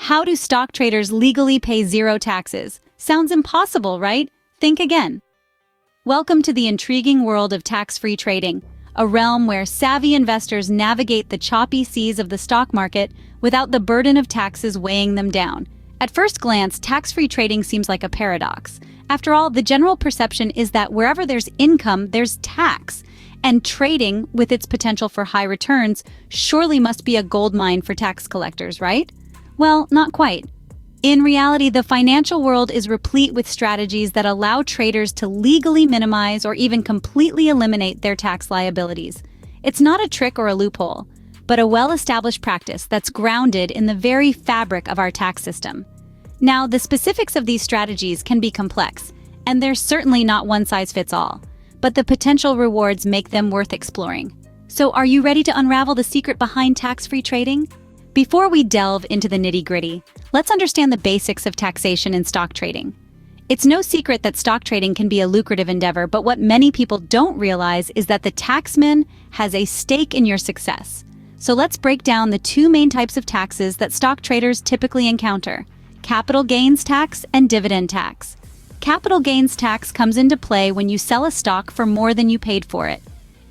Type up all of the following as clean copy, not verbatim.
How do stock traders legally pay zero taxes? Sounds impossible, right? Think again. Welcome to the intriguing world of tax-free trading, a realm where savvy investors navigate the choppy seas of the stock market without the burden of taxes weighing them down. At first glance, tax-free trading seems like a paradox. After all, the general perception is that wherever there's income, there's tax. And trading, with its potential for high returns, surely must be a goldmine for tax collectors, right? Well, not quite. In reality, the financial world is replete with strategies that allow traders to legally minimize or even completely eliminate their tax liabilities. It's not a trick or a loophole, but a well-established practice that's grounded in the very fabric of our tax system. Now, the specifics of these strategies can be complex, and they're certainly not one-size-fits-all, but the potential rewards make them worth exploring. So, are you ready to unravel the secret behind tax-free trading? Before we delve into the nitty-gritty, let's understand the basics of taxation in stock trading. It's no secret that stock trading can be a lucrative endeavor, but what many people don't realize is that the taxman has a stake in your success. So let's break down the two main types of taxes that stock traders typically encounter: capital gains tax and dividend tax. Capital gains tax comes into play when you sell a stock for more than you paid for it.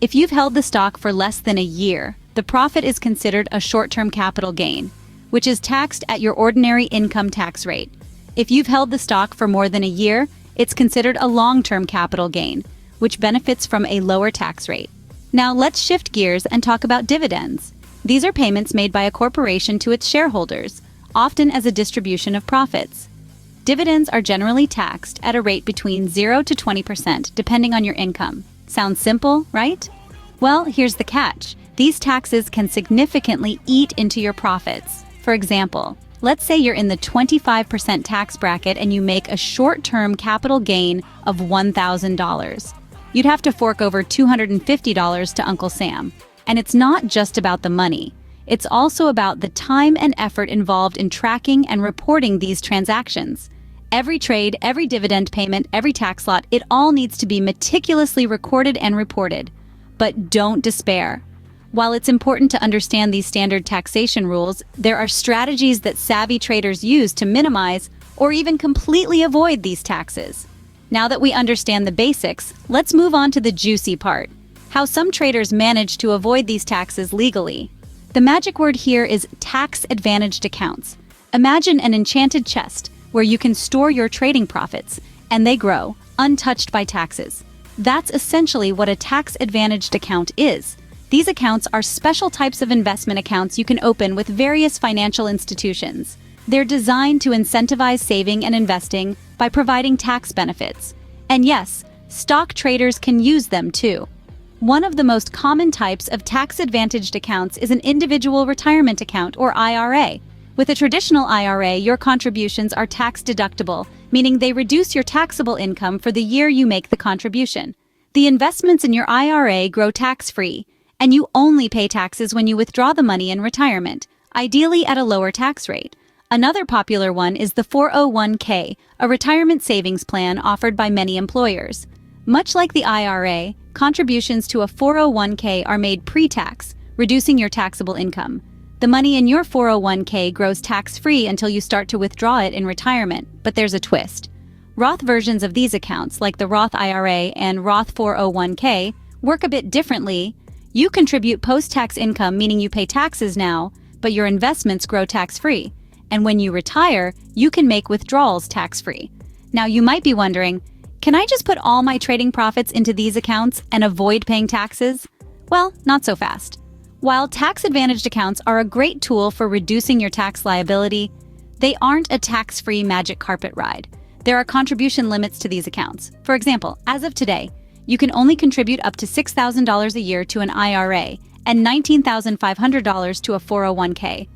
If you've held the stock for less than a year, the profit is considered a short-term capital gain, which is taxed at your ordinary income tax rate. If you've held the stock for more than a year, it's considered a long-term capital gain, which benefits from a lower tax rate. Now let's shift gears and talk about dividends. These are payments made by a corporation to its shareholders, often as a distribution of profits. Dividends are generally taxed at a rate between 0 to 20%, depending on your income. Sounds simple, right? Well, here's the catch. These taxes can significantly eat into your profits. For example, let's say you're in the 25% tax bracket and you make a short-term capital gain of $1,000. You'd have to fork over $250 to Uncle Sam. And it's not just about the money. It's also about the time and effort involved in tracking and reporting these transactions. Every trade, every dividend payment, every tax lot, it all needs to be meticulously recorded and reported. But don't despair. While it's important to understand these standard taxation rules, there are strategies that savvy traders use to minimize or even completely avoid these taxes. Now that we understand the basics, let's move on to the juicy part: how some traders manage to avoid these taxes legally. The magic word here is tax-advantaged accounts. Imagine an enchanted chest where you can store your trading profits, and they grow, untouched by taxes. That's essentially what a tax-advantaged account is. These accounts are special types of investment accounts you can open with various financial institutions. They're designed to incentivize saving and investing by providing tax benefits. And yes, stock traders can use them too. One of the most common types of tax-advantaged accounts is an individual retirement account, or IRA. With a traditional IRA, your contributions are tax-deductible, meaning they reduce your taxable income for the year you make the contribution. The investments in your IRA grow tax-free, and you only pay taxes when you withdraw the money in retirement, ideally at a lower tax rate. Another popular one is the 401k, a retirement savings plan offered by many employers. Much like the IRA, contributions to a 401k are made pre-tax, reducing your taxable income. The money in your 401k grows tax-free until you start to withdraw it in retirement, but there's a twist. Roth versions of these accounts, like the Roth IRA and Roth 401k, work a bit differently. You contribute post-tax income, meaning you pay taxes now, but your investments grow tax-free. And when you retire, you can make withdrawals tax-free. Now, you might be wondering, can I just put all my trading profits into these accounts and avoid paying taxes? Well, not so fast. While tax-advantaged accounts are a great tool for reducing your tax liability, they aren't a tax-free magic carpet ride. There are contribution limits to these accounts. For example, as of today, you can only contribute up to $6,000 a year to an IRA and $19,500 to a 401k.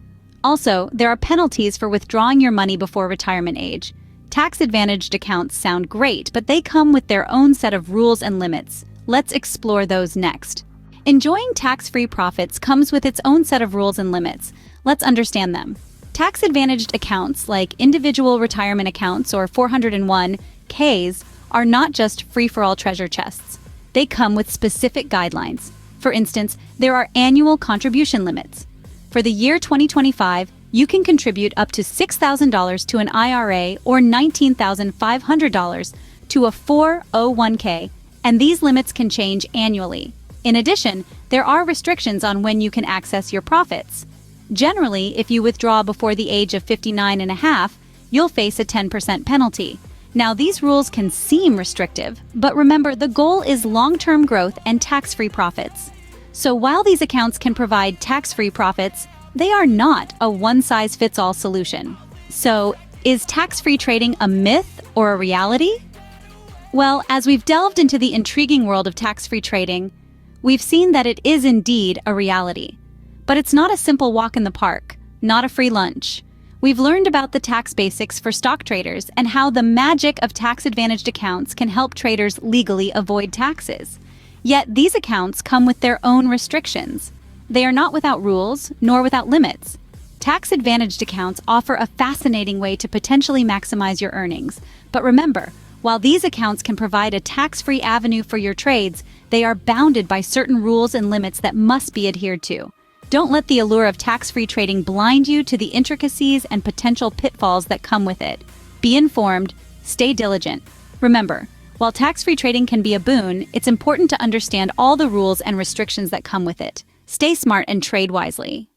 Also, there are penalties for withdrawing your money before retirement age. Tax-advantaged accounts sound great, but they come with their own set of rules and limits. Let's explore those next. Enjoying tax-free profits comes with its own set of rules and limits. Let's understand them. Tax-advantaged accounts like individual retirement accounts or 401ks are not just free-for-all treasure chests. They come with specific guidelines. For instance, there are annual contribution limits. For the year 2025, You can contribute up to $6,000 to an IRA or $19,500 to a 401k, and these limits can change annually. In addition, there are restrictions on when you can access your profits. Generally, if you withdraw before the age of 59 and a half, you'll face a 10% penalty. Now, these rules can seem restrictive, but remember, the goal is long-term growth and tax-free profits. So while these accounts can provide tax-free profits, they are not a one-size-fits-all solution. So, is tax-free trading a myth or a reality? Well, as we've delved into the intriguing world of tax-free trading, we've seen that it is indeed a reality. But it's not a simple walk in the park, not a free lunch. We've learned about the tax basics for stock traders and how the magic of tax-advantaged accounts can help traders legally avoid taxes. Yet these accounts come with their own restrictions. They are not without rules, nor without limits. Tax-advantaged accounts offer a fascinating way to potentially maximize your earnings. But remember, while these accounts can provide a tax-free avenue for your trades, they are bounded by certain rules and limits that must be adhered to. Don't let the allure of tax-free trading blind you to the intricacies and potential pitfalls that come with it. Be informed, stay diligent. Remember, while tax-free trading can be a boon, it's important to understand all the rules and restrictions that come with it. Stay smart and trade wisely.